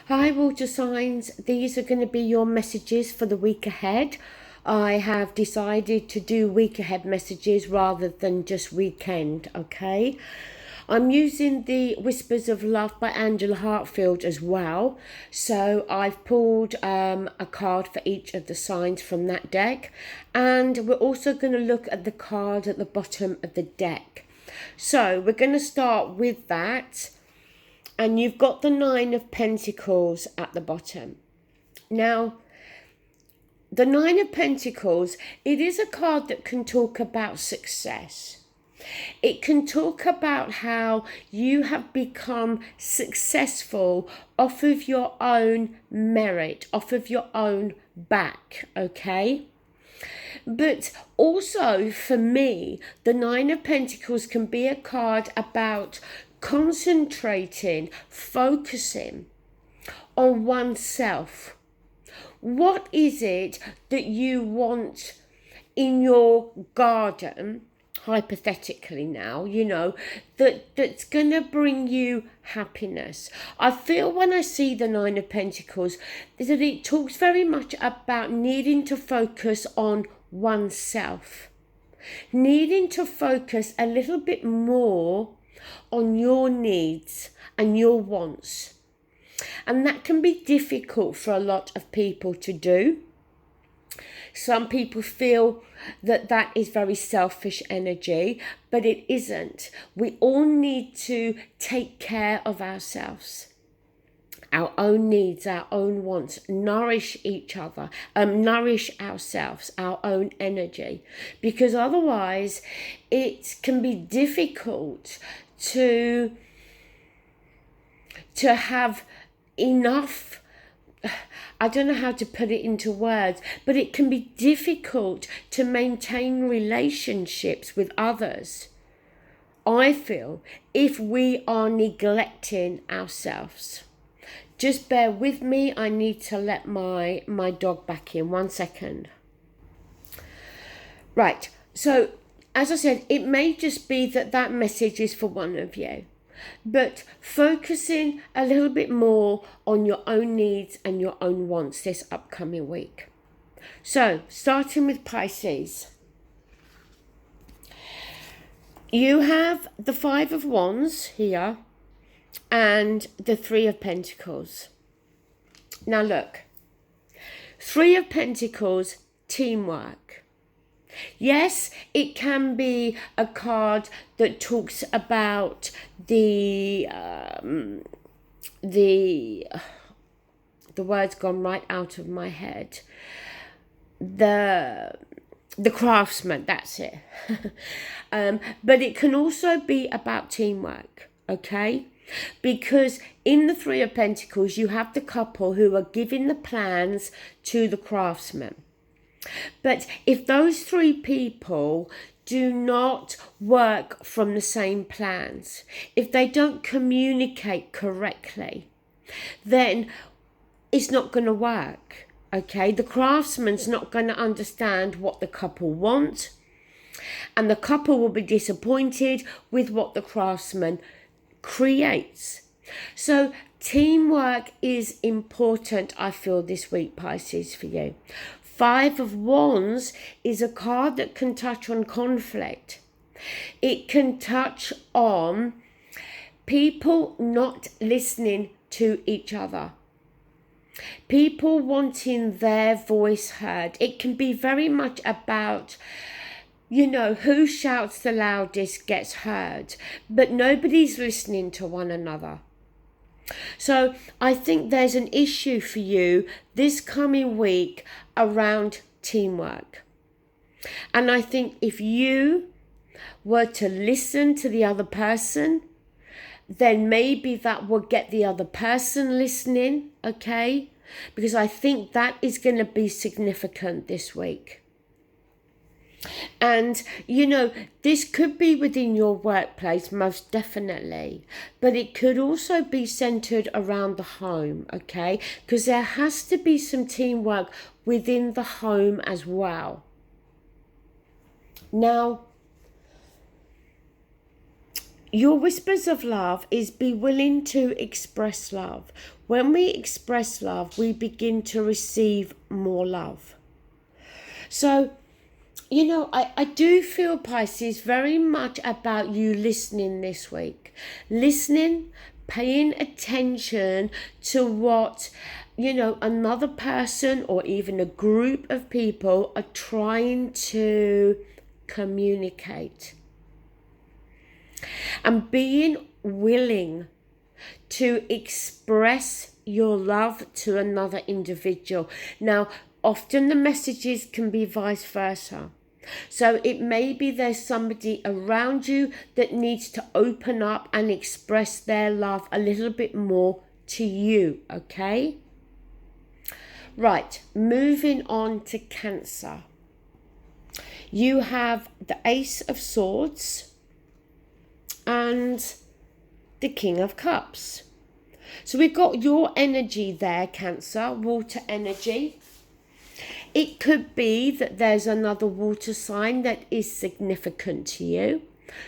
Hi, water signs. These are going to be your messages for the week ahead. I have decided to do week ahead messages rather than just weekend, okay? I'm using the Whispers of Love by Angela Hartfield as well. So I've pulled a card for each of the signs from that deck. And we're also going to look at the card at the bottom of the deck. So we're going to start with that. And you've got the Nine of Pentacles at the bottom. Now, the Nine of Pentacles, it is a card that can talk about success. It can talk about how you have become successful off of your own merit, off of your own back, okay? But also for me, the Nine of Pentacles can be a card about concentrating, focusing on oneself. What is it that you want in your garden, hypothetically now, that's going to bring you happiness? I feel when I see the Nine of Pentacles that it talks very much about needing to focus on oneself, needing to focus a little bit more on your needs and your wants. And that can be difficult for a lot of people to do. Some people feel that that is very selfish energy, but it isn't. We all need to take care of ourselves, our own needs, our own wants, nourish each other, nourish ourselves, our own energy, because otherwise it can be difficult to have enough. I don't know how to put it into words, but it can be difficult to maintain relationships with others, I feel, if we are neglecting ourselves. Just bear with me. I need to let my dog back in. 1 second. Right. So, as I said, it may just be that message is for one of you. But focusing a little bit more on your own needs and your own wants this upcoming week. So, starting with Pisces. You have the Five of Wands here and the Three of Pentacles. Now look, Three of Pentacles, teamwork. Yes, it can be a card that talks about the word's gone right out of my head. The craftsman, that's it. But it can also be about teamwork, okay? Because in the Three of Pentacles, you have the couple who are giving the plans to the craftsman. But if those three people do not work from the same plans, if they don't communicate correctly, then it's not going to work, okay? The craftsman's not going to understand what the couple want, and the couple will be disappointed with what the craftsman creates. So teamwork is important, I feel, this week, Pisces, for you. Five of Wands is a card that can touch on conflict. It can touch on people not listening to each other, people wanting their voice heard. It can be very much about, who shouts the loudest gets heard, but nobody's listening to one another. So I think there's an issue for you this coming week around teamwork. And I think if you were to listen to the other person, then maybe that will get the other person listening, okay? Because I think that is going to be significant this week. And, this could be within your workplace, most definitely. But it could also be centered around the home, okay? Because there has to be some teamwork within the home as well. Now, your Whispers of Love is be willing to express love. When we express love, we begin to receive more love. So, I do feel, Pisces, very much about you listening this week. Listening, paying attention to what, another person or even a group of people are trying to communicate. And being willing to express your love to another individual. Now, often the messages can be vice versa. So it may be there's somebody around you that needs to open up and express their love a little bit more to you, okay? Right, moving on to Cancer. You have the Ace of Swords and the King of Cups. So we've got your energy there, Cancer, water energy. It could be that there's another water sign that is significant to you.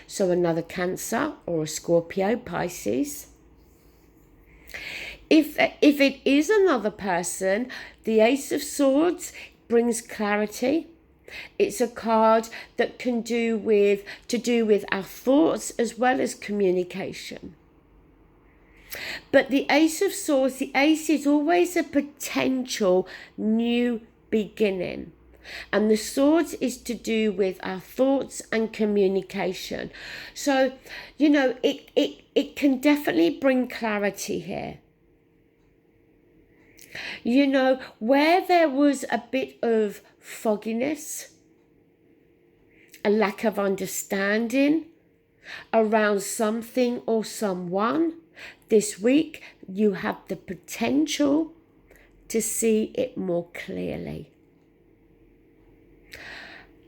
So another Cancer or a Scorpio, Pisces. If it is another person, the Ace of Swords brings clarity. It's a card that can do with our thoughts as well as communication. But the Ace of Swords, the Ace is always a potential new beginning. And the Swords is to do with our thoughts and communication. So, it can definitely bring clarity here. Where there was a bit of fogginess, a lack of understanding around something or someone, this week you have the potential to see it more clearly.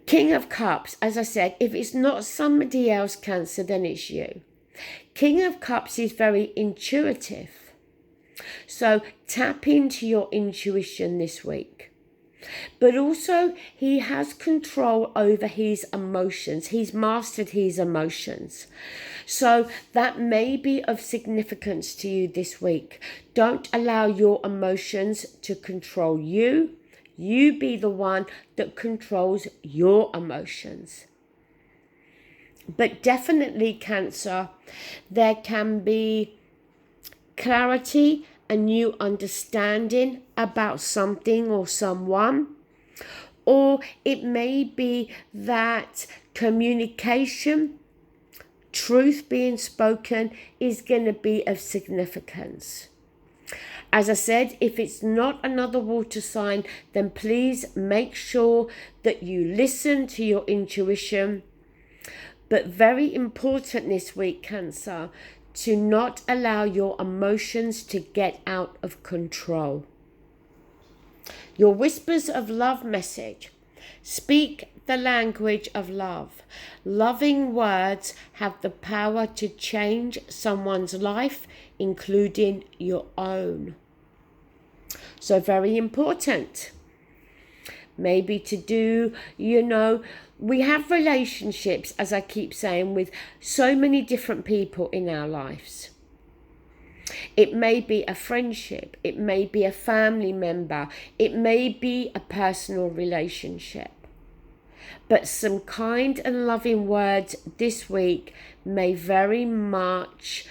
King of Cups, as I said, if it's not somebody else, Cancer, then it's you. King of Cups is very intuitive. So tap into your intuition this week. But also, he has control over his emotions. He's mastered his emotions. So that may be of significance to you this week. Don't allow your emotions to control you. You be the one that controls your emotions. But definitely, Cancer, there can be clarity, a new understanding about something or someone, or it may be that communication, truth being spoken, is going to be of significance. As I said, if it's not another water sign, then please make sure that you listen to your intuition. But very important this week, Cancer, to not allow your emotions to get out of control. Your whispers of love message. Speak the language of love. Loving words have the power to change someone's life, including your own. So very important. Maybe to do, we have relationships, as I keep saying, with so many different people in our lives. It may be a friendship, it may be a family member, it may be a personal relationship. But some kind and loving words this week may very much,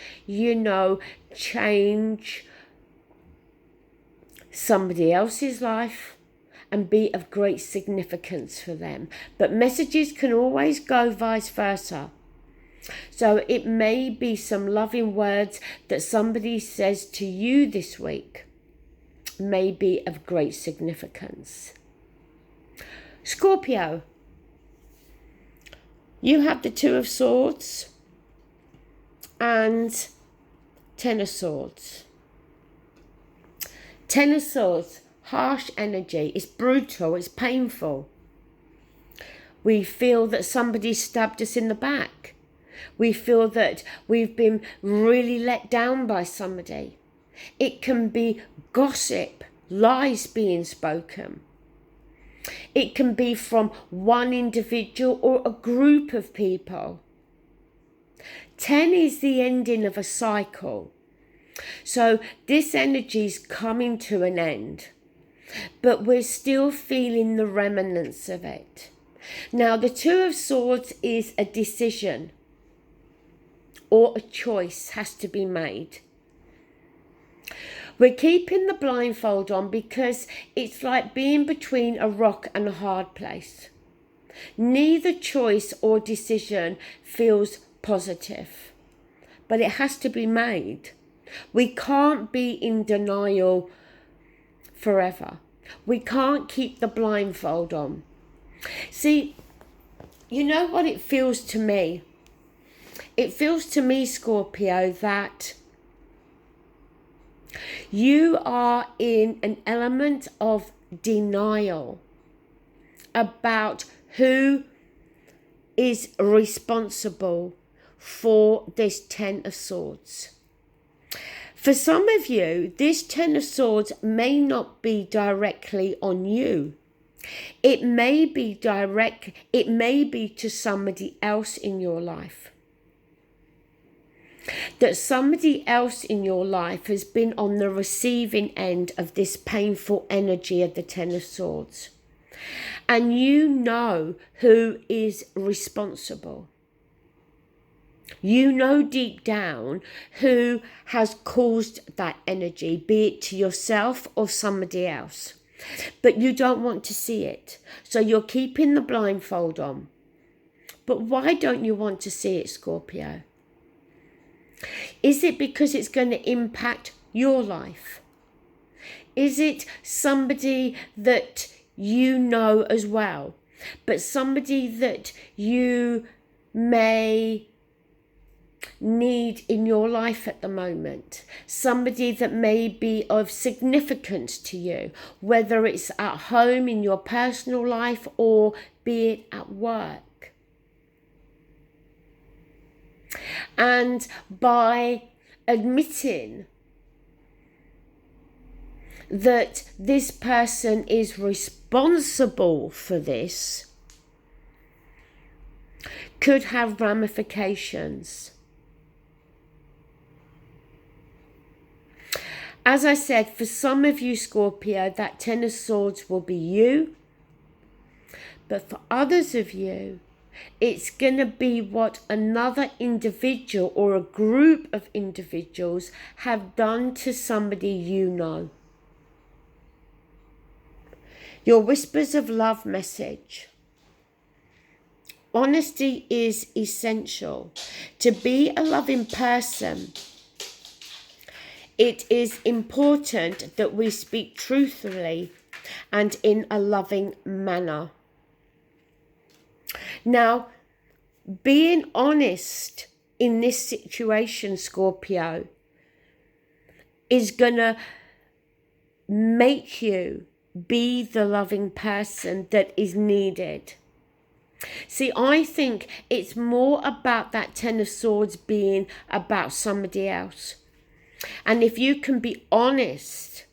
change somebody else's life and be of great significance for them. But messages can always go vice versa. So it may be some loving words that somebody says to you this week may be of great significance. Scorpio, you have the Two of Swords and Ten of Swords. Ten of Swords, harsh energy. It's brutal, it's painful. We feel that somebody stabbed us in the back. We feel that we've been really let down by somebody. It can be gossip, lies being spoken. It can be from one individual or a group of people. 10 is the ending of a cycle. So this energy is coming to an end, but we're still feeling the remnants of it. Now, the Two of Swords is a decision or a choice has to be made. We're keeping the blindfold on because it's like being between a rock and a hard place. Neither choice or decision feels positive, but it has to be made. We can't be in denial forever. We can't keep the blindfold on. See, you know what it feels to me? It feels to me, Scorpio, that you are in an element of denial about who is responsible for this Ten of Swords. For some of you, this Ten of Swords may not be directly on you. It may be direct, it may be to somebody else in your life. That somebody else in your life has been on the receiving end of this painful energy of the Ten of Swords. And you know who is responsible. You know deep down who has caused that energy, be it to yourself or somebody else. But you don't want to see it. So you're keeping the blindfold on. But why don't you want to see it, Scorpio? Is it because it's going to impact your life? Is it somebody that you know as well, but somebody that you may need in your life at the moment? Somebody that may be of significance to you, whether it's at home in your personal life or be it at work. And by admitting that this person is responsible for this could have ramifications. As I said, for some of you, Scorpio, that Ten of Swords will be you. But for others of you, it's going to be what another individual or a group of individuals have done to somebody you know. Your whispers of love message. Honesty is essential. To be a loving person, it is important that we speak truthfully and in a loving manner. Now, being honest in this situation, Scorpio, is going to make you be the loving person that is needed. See, I think it's more about that Ten of Swords being about somebody else. And if you can be honest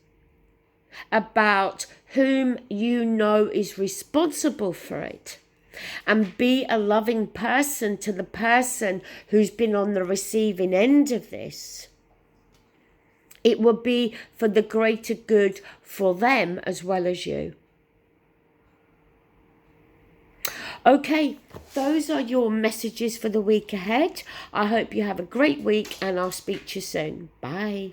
about whom you know is responsible for it, and be a loving person to the person who's been on the receiving end of this, it will be for the greater good for them as well as you. Okay, those are your messages for the week ahead. I hope you have a great week and I'll speak to you soon. Bye.